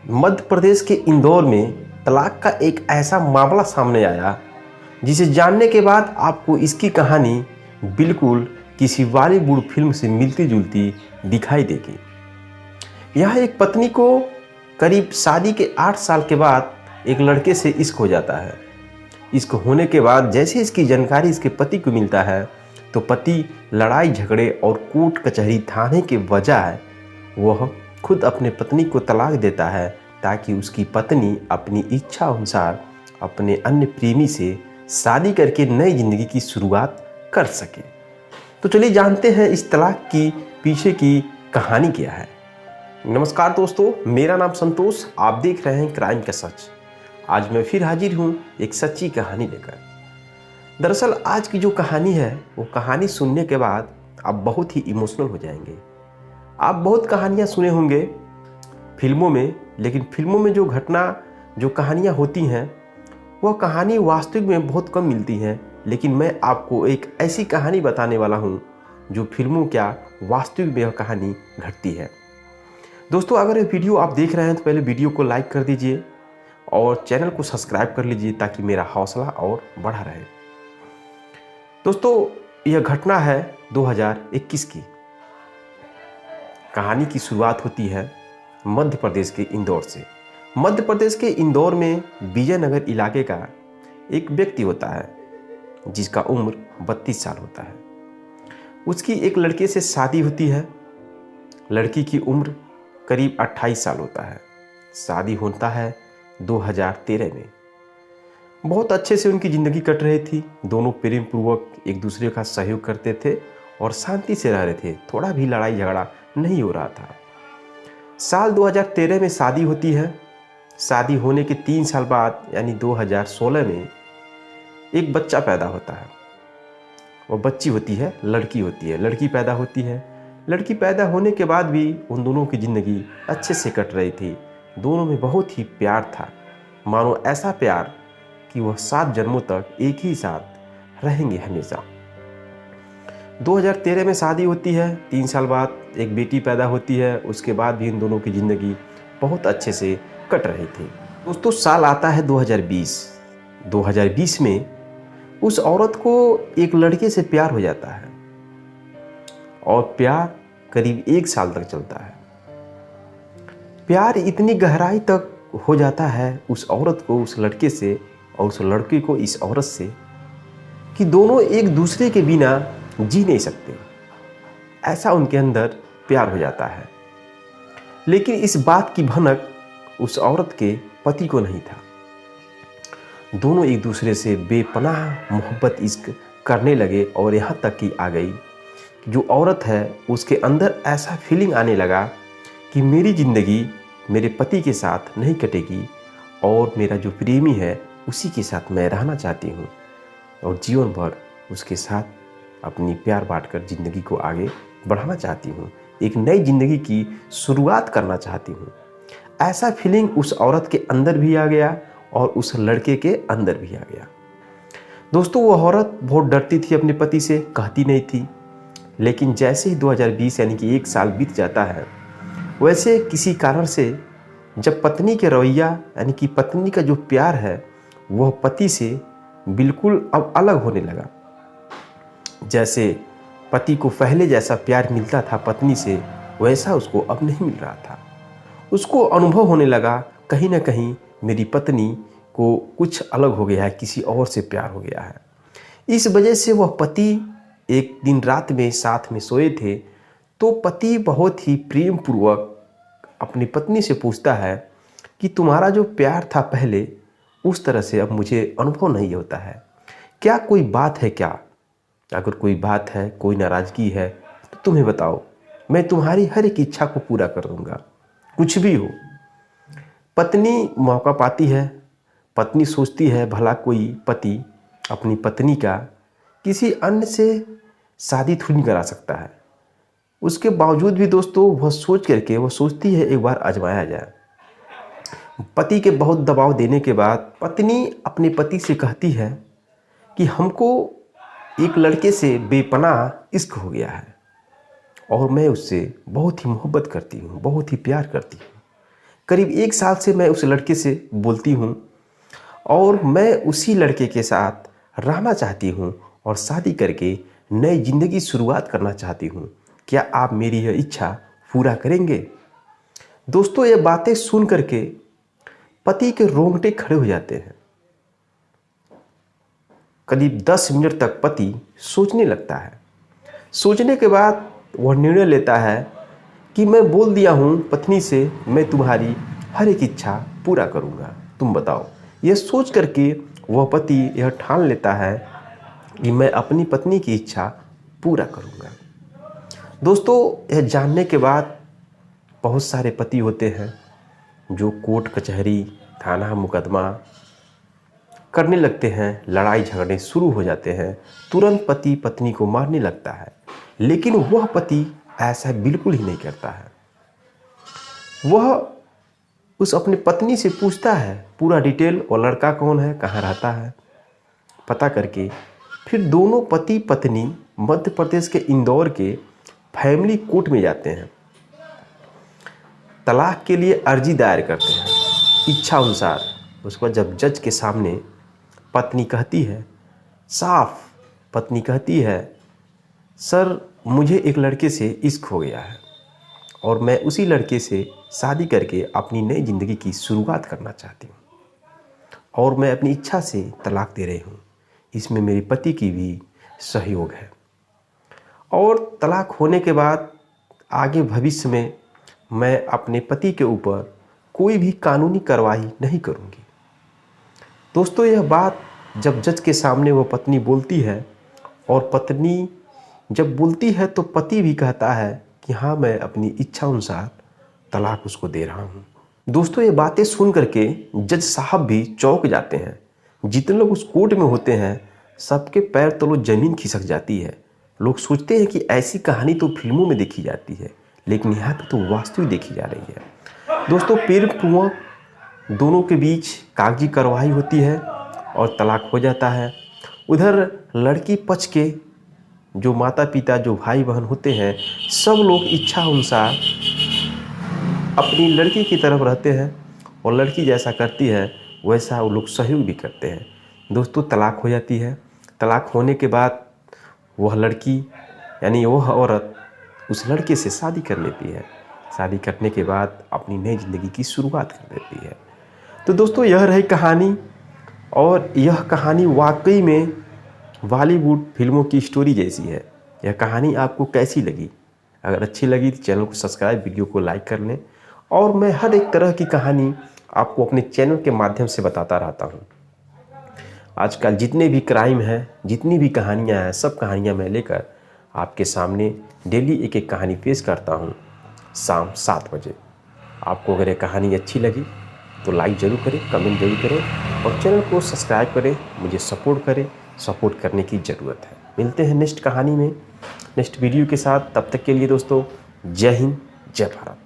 मध्य प्रदेश के इंदौर में तलाक का एक ऐसा मामला सामने आया जिसे जानने के बाद आपको इसकी कहानी बिल्कुल किसी बॉलीवुड फिल्म से मिलती जुलती दिखाई देगी। यहाँ एक पत्नी को करीब शादी के 8 साल के बाद एक लड़के से इश्क हो जाता है। इश्क होने के बाद जैसे इसकी जानकारी इसके पति को मिलता है तो पति लड़ाई झगड़े और कोर्ट कचहरी थाने के बजाय वह खुद अपने पत्नी को तलाक देता है ताकि उसकी पत्नी अपनी इच्छा अनुसार अपने अन्य प्रेमी से शादी करके नई जिंदगी की शुरुआत कर सके। तो चलिए जानते हैं इस तलाक की पीछे की कहानी क्या है। नमस्कार दोस्तों, मेरा नाम संतोष, आप देख रहे हैं क्राइम का सच। आज मैं फिर हाजिर हूँ एक सच्ची कहानी लेकर। दरअसल आज की जो कहानी है वो कहानी सुनने के बाद आप बहुत ही इमोशनल हो जाएंगे। आप बहुत कहानियाँ सुने होंगे फिल्मों में, लेकिन फिल्मों में जो कहानियाँ होती हैं वह कहानी वास्तविक में बहुत कम मिलती हैं। लेकिन मैं आपको एक ऐसी कहानी बताने वाला हूँ जो फिल्मों क्या वास्तविक में यह कहानी घटती है। दोस्तों, अगर ये वीडियो आप देख रहे हैं तो पहले वीडियो को लाइक कर दीजिए और चैनल को सब्सक्राइब कर लीजिए ताकि मेरा हौसला और बढ़ा रहे। दोस्तों, यह घटना है 2021 की। कहानी की शुरुआत होती है मध्य प्रदेश के इंदौर से। मध्य प्रदेश के इंदौर में विजयनगर इलाके का एक व्यक्ति होता है जिसका उम्र 32 साल होता है। उसकी एक लड़के से शादी होती है। लड़की की उम्र करीब 28 साल होता है। शादी होता है 2013 में। बहुत अच्छे से उनकी ज़िंदगी कट रही थी। दोनों प्रेम पूर्वक एक दूसरे का सहयोग करते थे और शांति से रह रहे थे। थोड़ा भी लड़ाई झगड़ा नहीं हो रहा था। साल 2013 में शादी होती है। शादी होने के 3 साल बाद यानी 2016 में एक बच्चा पैदा होता है। वो बच्ची होती है, लड़की होती है। लड़की पैदा होती है। लड़की पैदा होने के बाद भी उन दोनों की ज़िंदगी अच्छे से कट रही थी। दोनों में बहुत ही प्यार था, मानो ऐसा प्यार कि वह 7 जन्मों तक एक ही साथ रहेंगे हमेशा। 2013 में शादी होती है। 3 साल बाद एक बेटी पैदा होती है। उसके बाद भी इन दोनों की ज़िंदगी बहुत अच्छे से कट रही थी। दोस्तों, साल आता है 2020। 2020 में उस औरत को एक लड़के से प्यार हो जाता है और प्यार करीब 1 साल तक चलता है। प्यार इतनी गहराई तक हो जाता है उस औरत को उस लड़के से और उस लड़के को इस औरत से कि दोनों एक दूसरे के बिना जी नहीं सकते। ऐसा उनके अंदर प्यार हो जाता है। लेकिन इस बात की भनक उस औरत के पति को नहीं था। दोनों एक दूसरे से बेपनाह मोहब्बत इश्क करने लगे और यहाँ तक कि आ गई जो औरत है उसके अंदर ऐसा फीलिंग आने लगा कि मेरी ज़िंदगी मेरे पति के साथ नहीं कटेगी और मेरा जो प्रेमी है उसी के साथ मैं रहना चाहती हूँ और जीवन भर उसके साथ अपनी प्यार बांटकर ज़िंदगी को आगे बढ़ाना चाहती हूँ। एक नई ज़िंदगी की शुरुआत करना चाहती हूँ। ऐसा फीलिंग उस औरत के अंदर भी आ गया और उस लड़के के अंदर भी आ गया। दोस्तों, वो औरत बहुत डरती थी अपने पति से, कहती नहीं थी। लेकिन जैसे ही 2020 यानी कि 1 साल बीत जाता है, वैसे किसी कारण से जब पत्नी के रवैया यानी कि पत्नी का जो प्यार है वह पति से बिल्कुल अब अलग होने लगा। जैसे पति को पहले जैसा प्यार मिलता था पत्नी से, वैसा उसको अब नहीं मिल रहा था। उसको अनुभव होने लगा कहीं ना कहीं मेरी पत्नी को कुछ अलग हो गया है, किसी और से प्यार हो गया है। इस वजह से वह पति एक दिन रात में साथ में सोए थे तो पति बहुत ही प्रेम पूर्वक अपनी पत्नी से पूछता है कि तुम्हारा जो प्यार था पहले उस तरह से अब मुझे अनुभव नहीं होता है। क्या कोई बात है क्या? अगर कोई बात है, कोई नाराज़गी है तो तुम्हें बताओ, मैं तुम्हारी हर एक इच्छा को पूरा कर दूंगा, कुछ भी हो। पत्नी मौका पाती है। पत्नी सोचती है भला कोई पति अपनी पत्नी का किसी अन्य से शादी थोड़ी नहीं करा सकता है। उसके बावजूद भी दोस्तों वह सोच करके वह सोचती है एक बार आजमाया जाए। पति के बहुत दबाव देने के बाद पत्नी अपने पति से कहती है कि हमको एक लड़के से बेपनाह इश्क हो गया है और मैं उससे बहुत ही मोहब्बत करती हूँ, बहुत ही प्यार करती हूँ। करीब 1 साल से मैं उस लड़के से बोलती हूँ और मैं उसी लड़के के साथ रहना चाहती हूँ और शादी करके नई ज़िंदगी शुरुआत करना चाहती हूँ। क्या आप मेरी यह इच्छा पूरा करेंगे? दोस्तों, ये बातें सुन करके पति के रोंगटे खड़े हो जाते हैं। करीब 10 मिनट तक पति सोचने लगता है। सोचने के बाद वह निर्णय लेता है कि मैं बोल दिया हूँ पत्नी से, मैं तुम्हारी हर एक इच्छा पूरा करूँगा, तुम बताओ। यह सोच करके वह पति यह ठान लेता है कि मैं अपनी पत्नी की इच्छा पूरा करूँगा। दोस्तों, यह जानने के बाद बहुत सारे पति होते हैं जो कोर्ट कचहरी, थाना मुकदमा करने लगते हैं, लड़ाई झगड़े शुरू हो जाते हैं, तुरंत पति पत्नी को मारने लगता है। लेकिन वह पति ऐसा बिल्कुल ही नहीं करता है। वह उस अपनी पत्नी से पूछता है पूरा डिटेल, और लड़का कौन है, कहाँ रहता है, पता करके फिर दोनों पति पत्नी मध्य प्रदेश के इंदौर के फैमिली कोर्ट में जाते हैं। तलाक के लिए अर्जी दायर करते हैं इच्छा अनुसार। उसके बाद जब जज के सामने पत्नी कहती है, साफ पत्नी कहती है, सर मुझे एक लड़के से इश्क हो गया है और मैं उसी लड़के से शादी करके अपनी नई ज़िंदगी की शुरुआत करना चाहती हूँ और मैं अपनी इच्छा से तलाक दे रही हूँ। इसमें मेरे पति की भी सहयोग है और तलाक होने के बाद आगे भविष्य में मैं अपने पति के ऊपर कोई भी कानूनी कार्रवाई नहीं करूँगी। दोस्तों, यह बात जब जज के सामने वो पत्नी बोलती है और पत्नी जब बोलती है तो पति भी कहता है कि हाँ, मैं अपनी इच्छा अनुसार तलाक उसको दे रहा हूँ। दोस्तों, ये बातें सुन करके जज साहब भी चौंक जाते हैं। जितने लोग उस कोर्ट में होते हैं सबके पैर तलो जमीन खिसक जाती है। लोग सोचते हैं कि ऐसी कहानी तो फिल्मों में देखी जाती है, लेकिन यहाँ पे तो वास्तविक देखी जा रही है। दोस्तों, पीर पुआ दोनों के बीच कागजी कार्रवाई होती है और तलाक हो जाता है। उधर लड़की पक्ष के जो माता पिता, जो भाई बहन होते हैं, सब लोग इच्छा अनुसार अपनी लड़की की तरफ रहते हैं और लड़की जैसा करती है वैसा वो लोग सहयोग भी करते हैं। दोस्तों, तलाक हो जाती है। तलाक होने के बाद वह लड़की यानी वह औरत उस लड़के से शादी कर लेती है। शादी करने के बाद अपनी नई ज़िंदगी की शुरुआत कर देती है। तो दोस्तों, यह रही कहानी और यह कहानी वाकई में बॉलीवुड फिल्मों की स्टोरी जैसी है। यह कहानी आपको कैसी लगी? अगर अच्छी लगी तो चैनल को सब्सक्राइब, वीडियो को लाइक कर लें। और मैं हर एक तरह की कहानी आपको अपने चैनल के माध्यम से बताता रहता हूँ। आजकल जितने भी क्राइम हैं, जितनी भी कहानियाँ हैं, सब कहानियाँ मैं लेकर आपके सामने डेली एक एक कहानी पेश करता हूँ शाम 7 बजे। आपको अगर ये कहानी अच्छी लगी तो लाइक ज़रूर करें, कमेंट जरूर करें और चैनल को सब्सक्राइब करें, मुझे सपोर्ट करें। सपोर्ट करने की ज़रूरत है। मिलते हैं नेक्स्ट कहानी में, नेक्स्ट वीडियो के साथ। तब तक के लिए दोस्तों, जय हिंद, जय भारत।